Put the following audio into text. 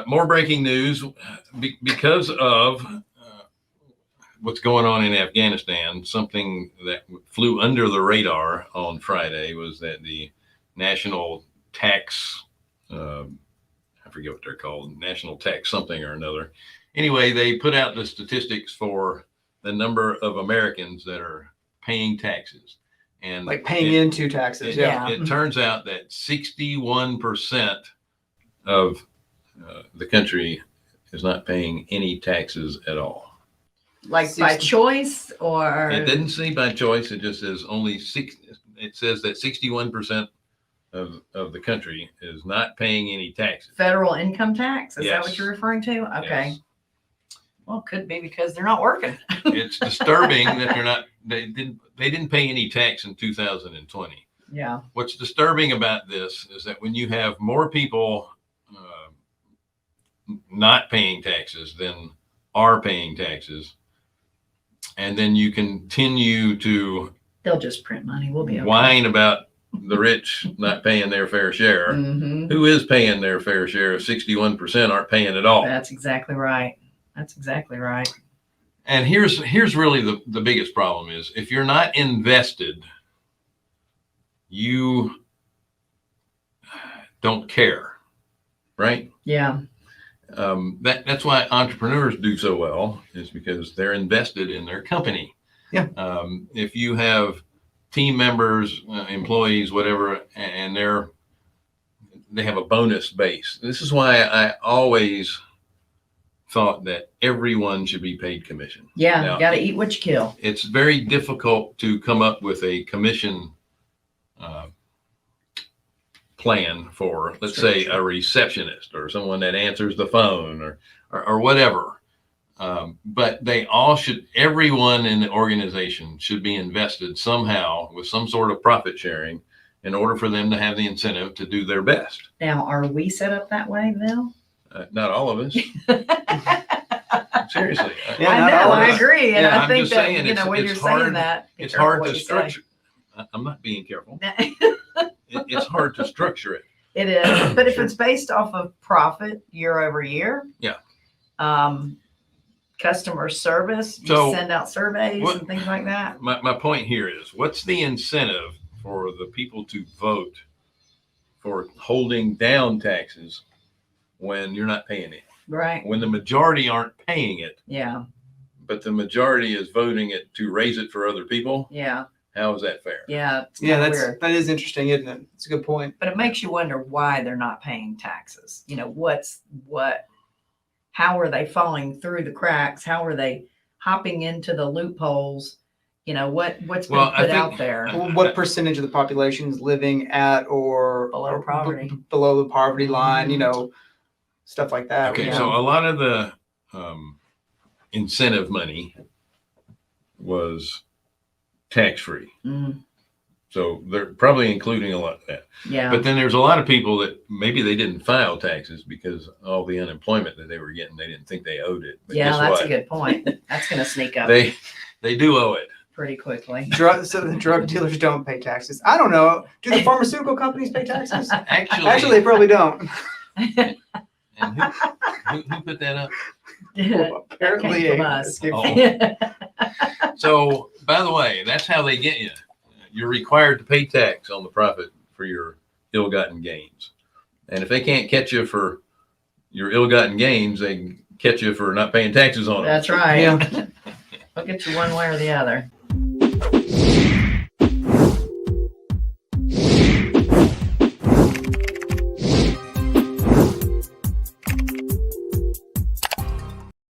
more breaking news because of what's going on in Afghanistan. Something that flew under the radar on Friday was that the national tax, I forget what they're called, national tax something or another. Anyway, they put out the statistics for the number of Americans that are paying taxes. And like paying into taxes. It turns out that 61% of the country is not paying any taxes at all. Like by choice, or it didn't say by choice. It just says it says that 61% of the country is not paying any taxes. Federal income tax? Is Yes. that what you're referring to? Okay. Yes. Well, it could be because they're not working. It's disturbing that they didn't pay any tax in 2020. Yeah. What's disturbing about this is that when you have more people not paying taxes than are paying taxes, and then you continue to They'll just print money. We'll be okay. whine about the rich not paying their fair share. Mm-hmm. Who is paying their fair share? 61% aren't paying at all. That's exactly right. That's exactly right. And here's really the biggest problem is if you're not invested, you don't care, right? Yeah. That's why entrepreneurs do so well, is because they're invested in their company. Yeah. If you have team members, employees, whatever, and they have a bonus base. This is why I always thought that everyone should be paid commission. Yeah. Now, You got to eat what you kill. it's very difficult to come up with a commission plan for, let's say, a receptionist or someone that answers the phone or whatever. But everyone in the organization should be invested somehow with some sort of profit sharing in order for them to have the incentive to do their best. Now, are we set up that way, Bill? Not all of us. Seriously. Yeah, I not know. all of I us. agree. And Yeah, I I'm think just that, saying when you're it's saying hard- that, be It's careful hard what to you say. structure. I'm not being careful. It's hard to structure it. It is, but if it's based off of profit year over year, Yeah. Customer service, you So, send out surveys what- and things like that. My point here is, what's the incentive for the people to vote for holding down taxes when you're not paying it? Right. When the majority aren't paying it, Yeah. but the majority is voting it to raise it for other people, Yeah. how is that fair? Yeah. It's Yeah, kinda weird. that is interesting, isn't it? It's a good point. But it makes you wonder why they're not paying taxes. How are they falling through the cracks? How are they hopping into the loopholes? What's been Well, I put think- out there? What percentage of the population is living at or Below poverty. below the poverty line? Stuff like that. Okay, Yeah. so a lot of the incentive money was tax-free. Mm, So they're probably including a lot of that. yeah. But then there's a lot of people that maybe they didn't file taxes because all the unemployment that they were getting, they didn't think they owed it. But Yeah, guess that's what? a good point. That's going to sneak up They do owe it. pretty quickly. So the drug dealers don't pay taxes. I don't know. Do the pharmaceutical companies pay taxes? Actually, Actually, they probably don't. and who put that up? Well, apparently, came from us. Oh. So, by the way, that's how they get you. You're required to pay tax on the profit for your ill-gotten gains. And if they can't catch you for your ill-gotten gains, they can catch you for not paying taxes on them. That's right. Yeah. I'll get you one way or the other.